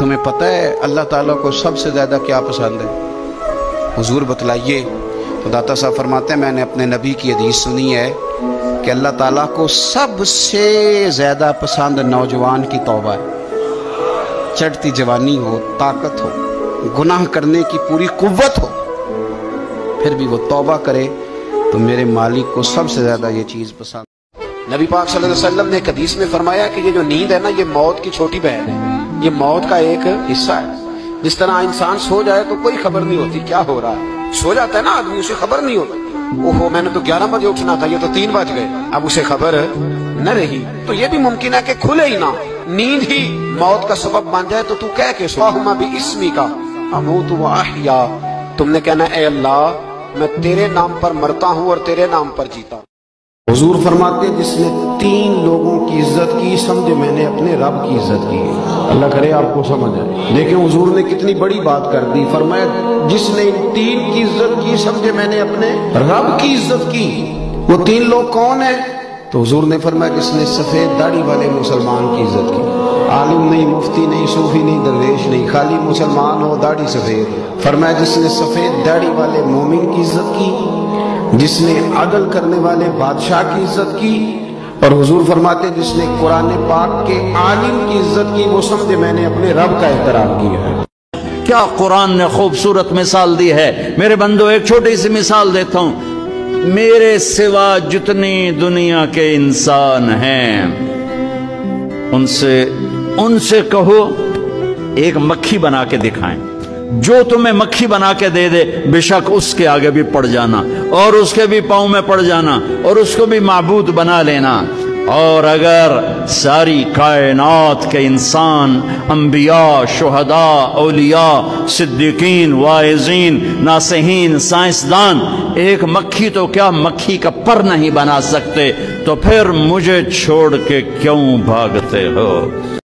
تمہیں پتہ ہے اللہ تعالیٰ کو سب سے زیادہ کیا پسند ہے؟ حضور بتلائیے۔ تو داتا صاحب فرماتے ہیں میں نے اپنے نبی کی حدیث سنی ہے کہ اللہ تعالیٰ کو سب سے زیادہ پسند نوجوان کی توبہ ہے۔ چڑھتی جوانی ہو، طاقت ہو، گناہ کرنے کی پوری قوت ہو، پھر بھی وہ توبہ کرے تو میرے مالک کو سب سے زیادہ یہ چیز پسند۔ نبی پاک صلی اللہ علیہ وسلم نے ایک حدیث میں فرمایا کہ یہ جو نیند ہے نا، یہ موت کی چھوٹی بہن ہے، یہ موت کا ایک حصہ ہے۔ جس طرح انسان سو جائے تو کوئی خبر نہیں ہوتی کیا ہو رہا ہے، سو جاتا ہے نا آدمی، اسے خبر نہیں ہوتی، اوہو میں نے تو 11 بجے اٹھنا تھا، یہ تو 3 بج گئے، اب اسے خبر نہ رہی۔ تو یہ بھی ممکن ہے کہ کھلے ہی نہ، نیند ہی موت کا سبب بن جائے، تو تو کہہ کے سو اللہم باسمک اموت واحیا، تم نے کہنا اے اللہ میں تیرے نام پر مرتا ہوں اور تیرے نام پر جیتا ہوں۔ حضور فرماتے ہیں جس نے 3 لوگوں کی عزت کی، سمجھے میں نے اپنے رب کی عزت کی۔ اللہ کرے آپ کو سمجھ آئے، لیکن حضور نے کتنی بڑی بات کر دی، فرمایا جس نے ان 3 کی عزت کی، سمجھے میں نے اپنے رب کی عزت کی۔ وہ 3 لوگ کون ہیں؟ تو حضور نے فرمایا جس نے سفید داڑھی والے مسلمان کی عزت کی، عالم نہیں، مفتی نہیں، صوفی نہیں، درویش نہیں، خالی مسلمان ہو، داڑھی سفید۔ فرمایا جس نے سفید داڑھی والے مومن کی عزت کی، جس نے عدل کرنے والے بادشاہ کی عزت کی، اور حضور فرماتے ہیں جس نے قرآن پاک کے عالم کی عزت کی، وہ سمجھے میں نے اپنے رب کا احترام کیا ہے۔ کیا قرآن نے خوبصورت مثال دی ہے۔ میرے بندو ایک چھوٹی سی مثال دیتا ہوں، میرے سوا جتنی دنیا کے انسان ہیں ان سے کہو ایک مکھی بنا کے دکھائیں، جو تمہیں مکھی بنا کے دے دے بے شک اس کے آگے بھی پڑ جانا اور اس کے بھی پاؤں میں پڑ جانا اور اس کو بھی معبود بنا لینا۔ اور اگر ساری کائنات کے انسان، انبیاء، شہداء، اولیاء، صدیقین، واعظین، ناصحین، سائنسدان ایک مکھی تو کیا مکھی کا پر نہیں بنا سکتے، تو پھر مجھے چھوڑ کے کیوں بھاگتے ہو؟